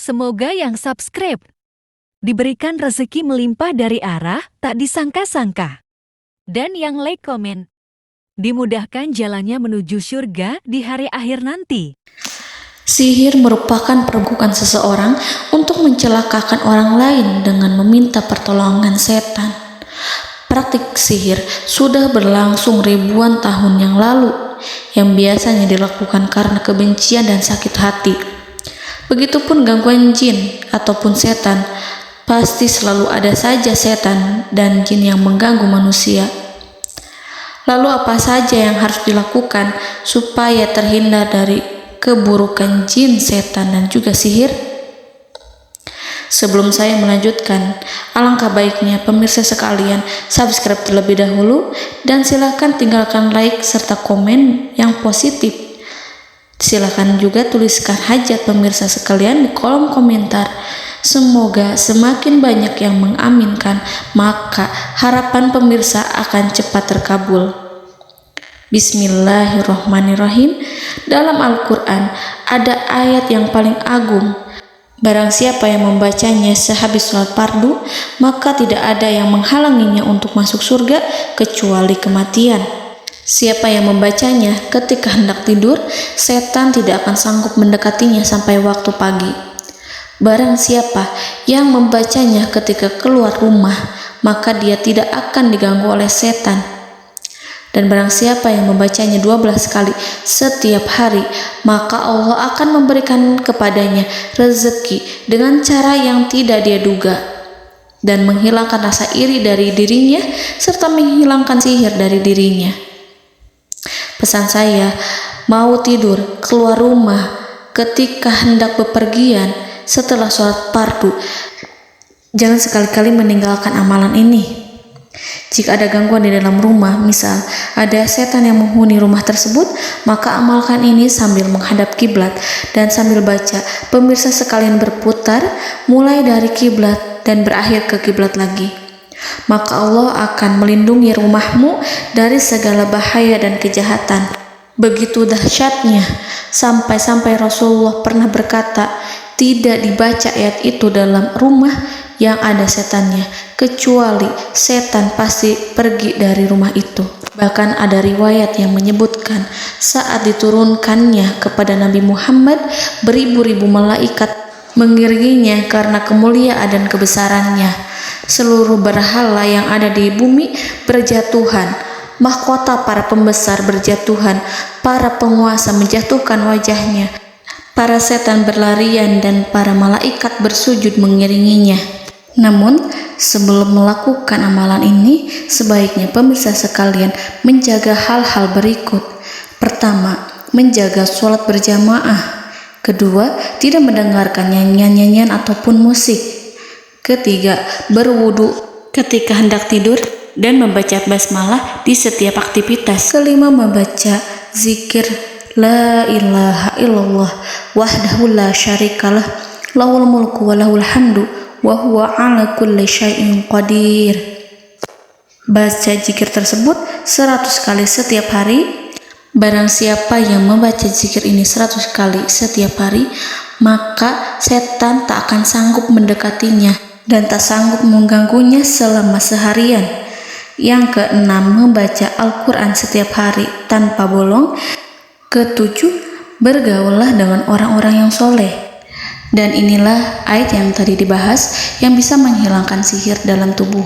Semoga yang subscribe diberikan rezeki melimpah dari arah tak disangka-sangka. Dan yang like komen, dimudahkan jalannya menuju surga di hari akhir nanti. Sihir merupakan perbuatan seseorang untuk mencelakakan orang lain dengan meminta pertolongan setan. Praktik sihir sudah berlangsung ribuan tahun yang lalu, yang biasanya dilakukan karena kebencian dan sakit hati. Begitupun gangguan jin ataupun setan, pasti selalu ada saja setan dan jin yang mengganggu manusia. Lalu apa saja yang harus dilakukan supaya terhindar dari keburukan jin, setan, dan juga sihir? Sebelum saya melanjutkan, alangkah baiknya pemirsa sekalian subscribe terlebih dahulu dan silakan tinggalkan like serta komen yang positif. Silakan juga tuliskan hajat pemirsa sekalian di kolom komentar. Semoga semakin banyak yang mengaminkan, maka harapan pemirsa akan cepat terkabul. Bismillahirrahmanirrahim. Dalam Al-Quran ada ayat yang paling agung. Barang siapa yang membacanya sehabis sholat fardu, maka tidak ada yang menghalanginya untuk masuk surga kecuali kematian. Siapa yang membacanya ketika hendak tidur, setan tidak akan sanggup mendekatinya sampai waktu pagi. Barang siapa yang membacanya ketika keluar rumah, maka dia tidak akan diganggu oleh setan. Dan barang siapa yang membacanya 12 kali setiap hari, maka Allah akan memberikan kepadanya rezeki dengan cara yang tidak dia duga, dan menghilangkan rasa iri dari dirinya, serta menghilangkan sihir dari dirinya. Pesan saya, mau tidur, keluar rumah, ketika hendak bepergian, setelah sholat fardu, jangan sekali-kali meninggalkan amalan ini. Jika ada gangguan di dalam rumah, misal ada setan yang menghuni rumah tersebut, maka amalkan ini sambil menghadap kiblat dan sambil baca. Pemirsa sekalian berputar mulai dari kiblat dan berakhir ke kiblat lagi. Maka Allah akan melindungi rumahmu dari segala bahaya dan kejahatan. Begitu dahsyatnya, sampai-sampai Rasulullah pernah berkata, tidak dibaca ayat itu dalam rumah yang ada setannya, kecuali setan pasti pergi dari rumah itu. Bahkan ada riwayat yang menyebutkan saat diturunkannya kepada Nabi Muhammad, beribu-ribu malaikat mengiringinya karena kemuliaan dan kebesarannya. Seluruh berhala yang ada di bumi berjatuhan, mahkota para pembesar berjatuhan, para penguasa menjatuhkan wajahnya, para setan berlarian dan para malaikat bersujud mengiringinya. Namun, sebelum melakukan amalan ini, sebaiknya pemirsa sekalian menjaga hal-hal berikut. Pertama, menjaga sholat berjamaah. Kedua, tidak mendengarkan nyanyian-nyanyian ataupun musik. Ketiga, berwudu ketika hendak tidur dan membaca basmalah di setiap aktivitas. Kelima, membaca zikir la ilaha illallah wahdahu la syarikalah lahul mulku wa lahul hamdu wa huwa ala kulli syai'in qadir. Baca zikir tersebut 100 kali setiap hari. Barang siapa yang membaca zikir ini 100 kali setiap hari, maka setan tak akan sanggup mendekatinya dan tak sanggup mengganggunya selama seharian. Yang keenam, membaca Al-Quran setiap hari tanpa bolong. Ketujuh, bergaullah dengan orang-orang yang soleh. Dan inilah ayat yang tadi dibahas yang bisa menghilangkan sihir dalam tubuh,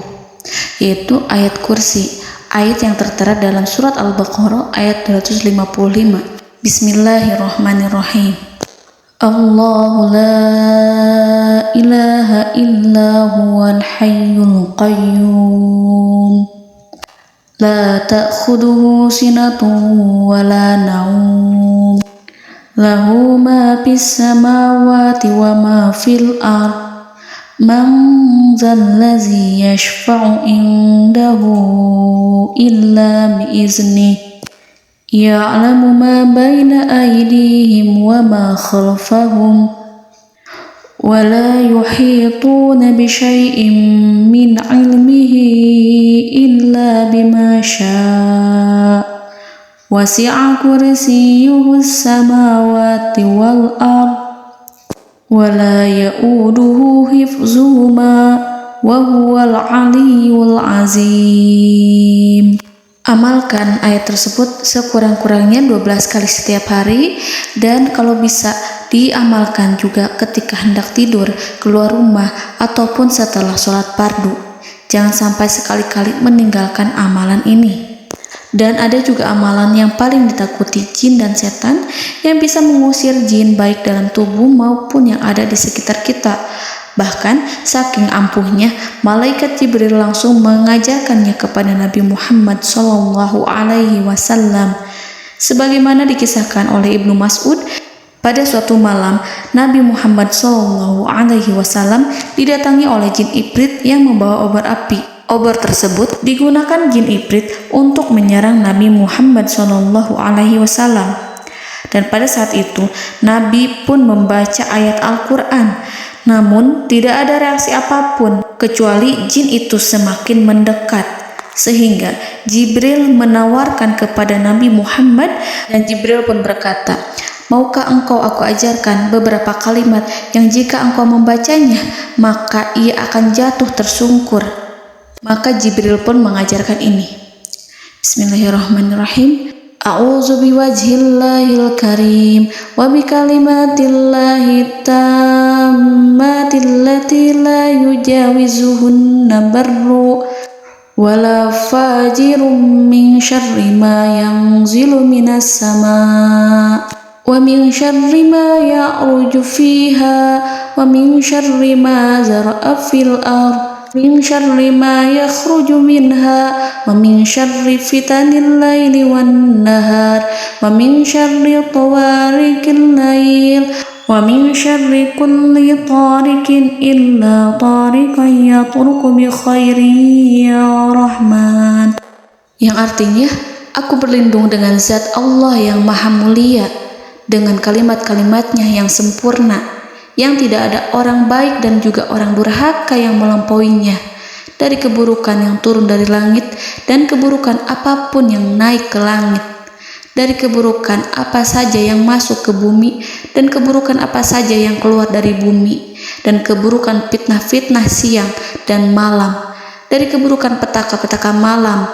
yaitu ayat kursi, ayat yang tertera dalam surat Al-Baqarah ayat 255. Bismillahirrahmanirrahim. Allahu la ilaha illa huwal hayyul qayyum la ta'khuduhu sinatun wa la naum lahu ma fis samawati wa ma fil ard man zallazi yashfa'u indahu illa biiznihi ya'lamu ma baina aydihim wa ma khalfahum wa la yuhituna bi syai'in min 'ilmihi illa bima syaa' wasi'a kursiyyuhu as-samawati wal ard ولا يؤوده حفظهما وهو العلي العظيم. Amalkan ayat tersebut sekurang-kurangnya 12 kali setiap hari, dan kalau bisa diamalkan juga ketika hendak tidur, keluar rumah, ataupun setelah sholat fardu. Jangan sampai sekali-kali meninggalkan amalan ini. Dan ada juga amalan yang paling ditakuti jin dan setan, yang bisa mengusir jin baik dalam tubuh maupun yang ada di sekitar kita. Bahkan saking ampuhnya, malaikat Jibril langsung mengajarkannya kepada Nabi Muhammad SAW. Sebagaimana dikisahkan oleh Ibnu Mas'ud, pada suatu malam Nabi Muhammad SAW didatangi oleh jin Ifrit yang membawa obor api. Obor tersebut digunakan jin Ifrit untuk menyerang Nabi Muhammad SAW. Dan pada saat itu Nabi pun membaca ayat Al-Quran. Namun tidak ada reaksi apapun, kecuali jin itu semakin mendekat. Sehingga Jibril menawarkan kepada Nabi Muhammad, dan Jibril pun berkata, "Maukah engkau aku ajarkan beberapa kalimat yang jika engkau membacanya, maka ia akan jatuh tersungkur?" Maka Jibril pun mengajarkan ini. Bismillahirrahmanirrahim. A'udzu biwajhillahil karim wa bikalimatillahi tammatil lati la yujawizuhunna barru wala fajirum min syarri ma yanzilu minas sama wa min syarri ma ya'ruju fiha wa min syarri ma zara'a fil ardh min syarri ma yakhruju minha wa min syarri fitanil laili wan nahar wa min syarri tawarikil lail wa min syarri kulli tarikin illa tarikan yatruku bi khairin ya Rahman. Yang artinya, aku berlindung dengan zat Allah yang maha mulia, dengan kalimat-kalimatnya yang sempurna, yang tidak ada orang baik dan juga orang durhaka yang melampauinya, dari keburukan yang turun dari langit dan keburukan apapun yang naik ke langit, dari keburukan apa saja yang masuk ke bumi dan keburukan apa saja yang keluar dari bumi, dan keburukan fitnah-fitnah siang dan malam, dari keburukan petaka-petaka malam,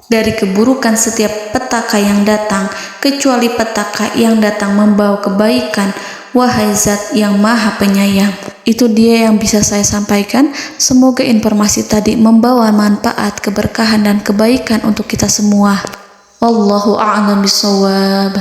dari keburukan setiap petaka yang datang, kecuali petaka yang datang membawa kebaikan. Wahai Zat yang Maha Penyayang. Itu dia yang bisa saya sampaikan. Semoga informasi tadi membawa manfaat, keberkahan dan kebaikan untuk kita semua. Wallahu a'lam bishawab.